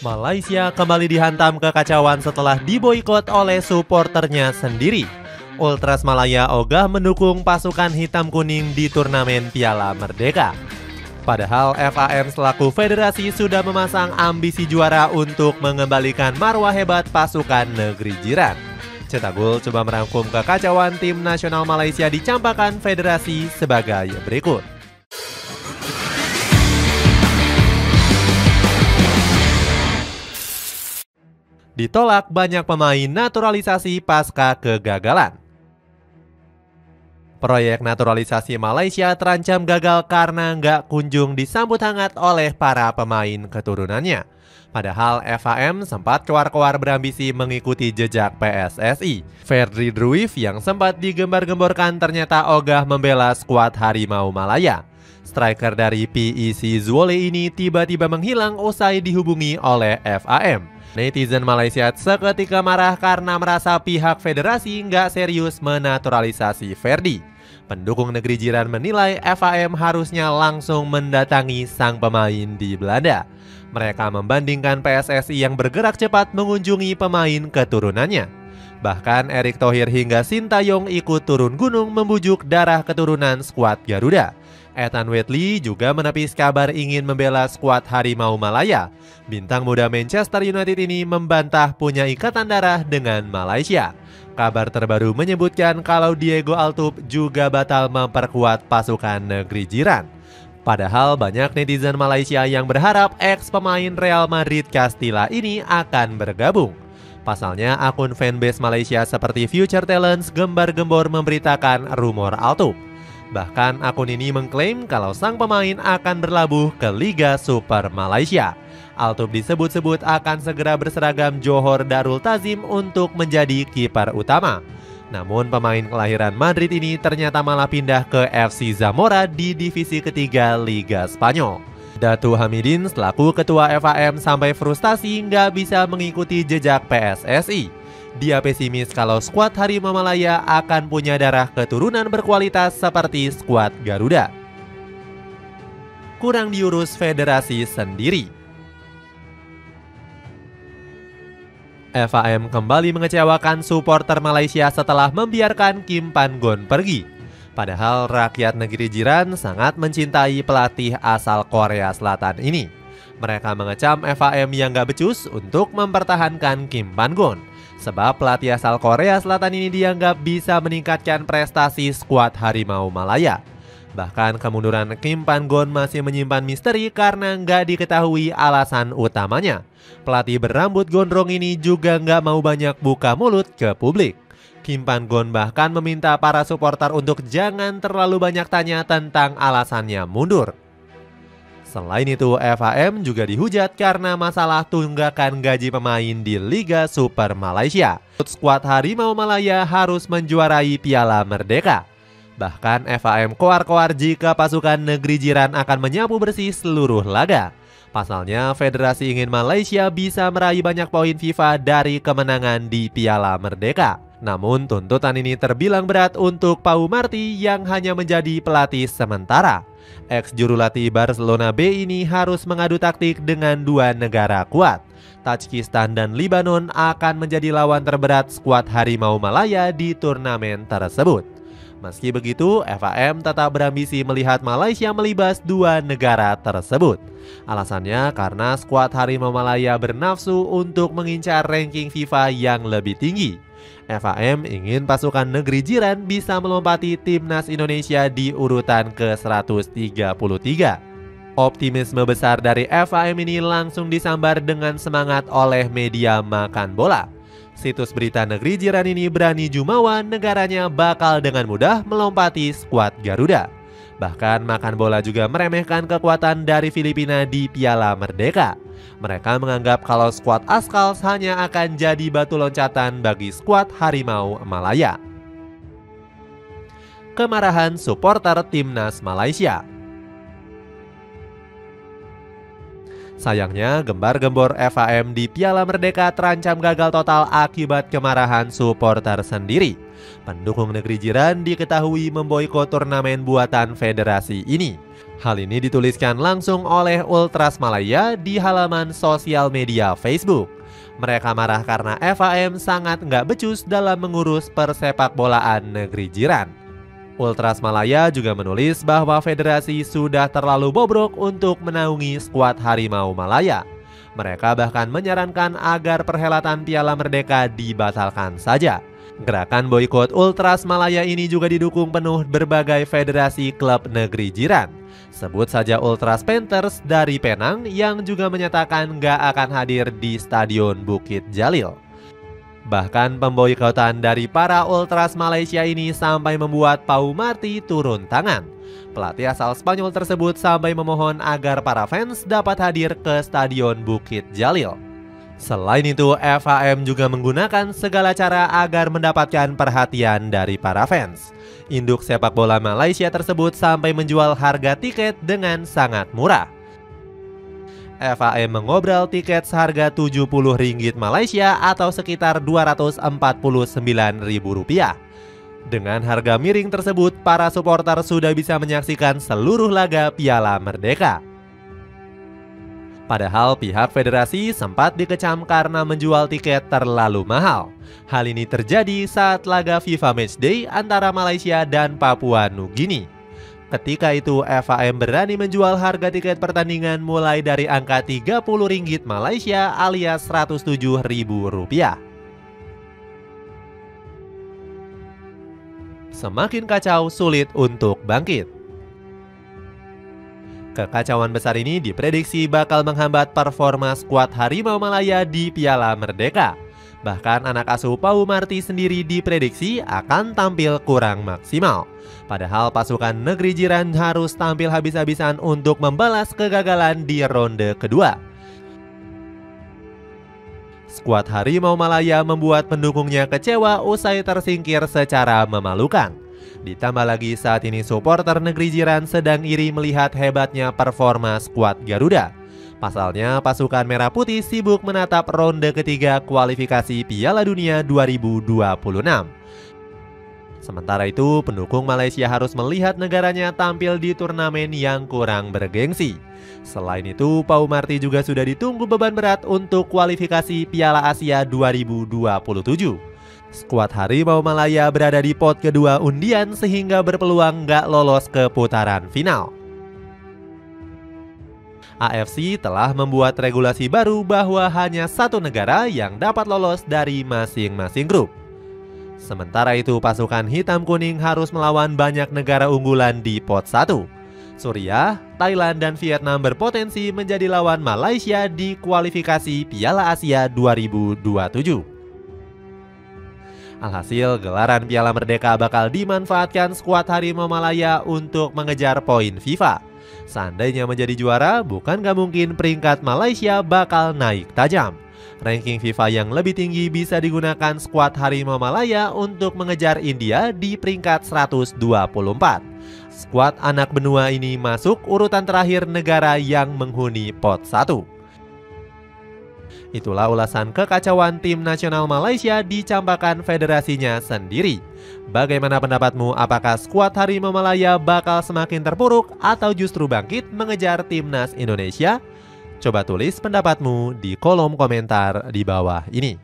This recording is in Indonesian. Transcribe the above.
Malaysia kembali dihantam kekacauan setelah diboikot oleh suporternya sendiri. Ultras Malaya ogah mendukung pasukan hitam kuning di turnamen Piala Merdeka. Padahal FAM selaku federasi sudah memasang ambisi juara untuk mengembalikan marwah hebat pasukan negeri jiran. Cetak Gol coba merangkum kekacauan tim nasional Malaysia dicampakkan federasi sebagai berikut. Ditolak banyak pemain naturalisasi pasca kegagalan. Proyek naturalisasi Malaysia terancam gagal karena nggak kunjung disambut hangat oleh para pemain keturunannya. Padahal FAM sempat keluar-keluar berambisi mengikuti jejak PSSI. Ferdri Druif yang sempat digembar-gemborkan ternyata ogah membela skuad Harimau Malaya. Striker dari PEC Zwolle ini tiba-tiba menghilang usai dihubungi oleh FAM. Netizen Malaysia seketika marah karena merasa pihak federasi nggak serius menaturalisasi Ferdi. Pendukung negeri jiran menilai FAM harusnya langsung mendatangi sang pemain di Belanda. Mereka membandingkan PSSI yang bergerak cepat mengunjungi pemain keturunannya. Bahkan Erick Thohir hingga Sintayong ikut turun gunung membujuk darah keturunan skuad Garuda. Ethan Whitley juga menepis kabar ingin membela skuad Harimau Malaya. Bintang muda Manchester United ini membantah punya ikatan darah dengan Malaysia. Kabar terbaru menyebutkan kalau Diego Altuve juga batal memperkuat pasukan negeri jiran. Padahal banyak netizen Malaysia yang berharap ex-pemain Real Madrid Castilla ini akan bergabung. Pasalnya akun fanbase Malaysia seperti Future Talents gembar-gembor memberitakan rumor Altuve. Bahkan akun ini mengklaim kalau sang pemain akan berlabuh ke Liga Super Malaysia. Altuve disebut-sebut akan segera berseragam Johor Darul Ta'zim untuk menjadi kiper utama. Namun pemain kelahiran Madrid ini ternyata malah pindah ke FC Zamora di divisi ketiga Liga Spanyol. Datu Hamidin selaku ketua FAM sampai frustasi nggak bisa mengikuti jejak PSSI. Dia pesimis kalau skuad Harimau Malaya akan punya darah keturunan berkualitas seperti skuad Garuda. Kurang diurus federasi sendiri. FAM kembali mengecewakan suporter Malaysia setelah membiarkan Kim Pan-gon pergi. Padahal rakyat negeri jiran sangat mencintai pelatih asal Korea Selatan ini. Mereka mengecam FAM yang gak becus untuk mempertahankan Kim Pan-gon. Sebab pelatih asal Korea Selatan ini dianggap bisa meningkatkan prestasi skuad Harimau Malaya. Bahkan kemunduran Kim Pan-gon masih menyimpan misteri karena nggak diketahui alasan utamanya. Pelatih berambut gondrong ini juga nggak mau banyak buka mulut ke publik. Kim Pan-gon bahkan meminta para supporter untuk jangan terlalu banyak tanya tentang alasannya mundur. Selain itu, FAM juga dihujat karena masalah tunggakan gaji pemain di Liga Super Malaysia. Skuad Harimau Malaya harus menjuarai Piala Merdeka. Bahkan FAM koar-koar jika pasukan negeri jiran akan menyapu bersih seluruh laga. Pasalnya, federasi ingin Malaysia bisa meraih banyak poin FIFA dari kemenangan di Piala Merdeka. Namun tuntutan ini terbilang berat untuk Pau Marti yang hanya menjadi pelatih sementara. Ex-jurulatih Barcelona B ini harus mengadu taktik dengan dua negara kuat. Tajikistan dan Lebanon akan menjadi lawan terberat skuad Harimau Malaya di turnamen tersebut. Meski begitu, FAM tetap berambisi melihat Malaysia melibas dua negara tersebut. Alasannya karena skuad Harimau Malaya bernafsu untuk mengincar ranking FIFA yang lebih tinggi. FAM ingin pasukan negeri jiran bisa melompati timnas Indonesia di urutan ke-133. Optimisme besar dari FAM ini langsung disambar dengan semangat oleh media makan bola. Situs berita negeri jiran ini berani jumawa negaranya bakal dengan mudah melompati skuad Garuda. Bahkan makan bola juga meremehkan kekuatan dari Filipina di Piala Merdeka. Mereka menganggap kalau skuad Askals hanya akan jadi batu loncatan bagi skuad Harimau Malaya. Kemarahan supporter timnas Malaysia. Sayangnya, gembar-gembor FAM di Piala Merdeka terancam gagal total akibat kemarahan supporter sendiri. Pendukung negeri jiran diketahui memboikot turnamen buatan federasi ini. Hal ini dituliskan langsung oleh Ultras Malaya di halaman sosial media Facebook. Mereka marah karena FAM sangat nggak becus dalam mengurus persepak bolaan negeri jiran. Ultras Malaya juga menulis bahwa federasi sudah terlalu bobrok untuk menaungi skuad Harimau Malaya. Mereka bahkan menyarankan agar perhelatan Piala Merdeka dibatalkan saja. Gerakan boikot Ultras Malaya ini juga didukung penuh berbagai federasi klub negeri jiran. Sebut saja Ultras Panthers dari Penang yang juga menyatakan gak akan hadir di Stadion Bukit Jalil. Bahkan pemboikotan dari para Ultras Malaysia ini sampai membuat Pau Marti turun tangan. Pelatih asal Spanyol tersebut sampai memohon agar para fans dapat hadir ke Stadion Bukit Jalil. Selain itu, FAM juga menggunakan segala cara agar mendapatkan perhatian dari para fans. Induk sepak bola Malaysia tersebut sampai menjual harga tiket dengan sangat murah. FAM mengobrol tiket seharga Rp70 Malaysia atau sekitar Rp249.000. Dengan harga miring tersebut, para supporter sudah bisa menyaksikan seluruh laga Piala Merdeka. Padahal pihak federasi sempat dikecam karena menjual tiket terlalu mahal. Hal ini terjadi saat laga FIFA Matchday antara Malaysia dan Papua Nugini. Ketika itu FAM berani menjual harga tiket pertandingan mulai dari angka Rp30 Malaysia alias Rp107.000. Semakin kacau, sulit untuk bangkit. Kekacauan besar ini diprediksi bakal menghambat performa skuad Harimau Malaya di Piala Merdeka. Bahkan anak asuh Pau Marti sendiri diprediksi akan tampil kurang maksimal. Padahal pasukan negeri jiran harus tampil habis-habisan untuk membalas kegagalan di ronde kedua. Skuad Harimau Malaya membuat pendukungnya kecewa usai tersingkir secara memalukan. Ditambah lagi saat ini supporter negeri jiran sedang iri melihat hebatnya performa skuad Garuda. Pasalnya pasukan Merah Putih sibuk menatap ronde ketiga kualifikasi Piala Dunia 2026. Sementara itu pendukung Malaysia harus melihat negaranya tampil di turnamen yang kurang bergengsi. Selain itu Pau Marti juga sudah ditunggu beban berat untuk kualifikasi Piala Asia 2027. Skuad Harimau Malaya berada di pot kedua undian sehingga berpeluang nggak lolos ke putaran final. AFC telah membuat regulasi baru bahwa hanya satu negara yang dapat lolos dari masing-masing grup. Sementara itu pasukan hitam kuning harus melawan banyak negara unggulan di pot 1. Suriah, Thailand, dan Vietnam berpotensi menjadi lawan Malaysia di kualifikasi Piala Asia 2027. Alhasil, gelaran Piala Merdeka bakal dimanfaatkan skuad Harimau Malaya untuk mengejar poin FIFA. Seandainya menjadi juara, bukan gak mungkin peringkat Malaysia bakal naik tajam. Ranking FIFA yang lebih tinggi bisa digunakan skuad Harimau Malaya untuk mengejar India di peringkat 124. Skuad anak benua ini masuk urutan terakhir negara yang menghuni pot 1. Itulah ulasan kekacauan tim nasional Malaysia dicampakkan federasinya sendiri. Bagaimana pendapatmu? Apakah skuad Harimau Malaya bakal semakin terpuruk atau justru bangkit mengejar timnas Indonesia? Coba tulis pendapatmu di kolom komentar di bawah ini.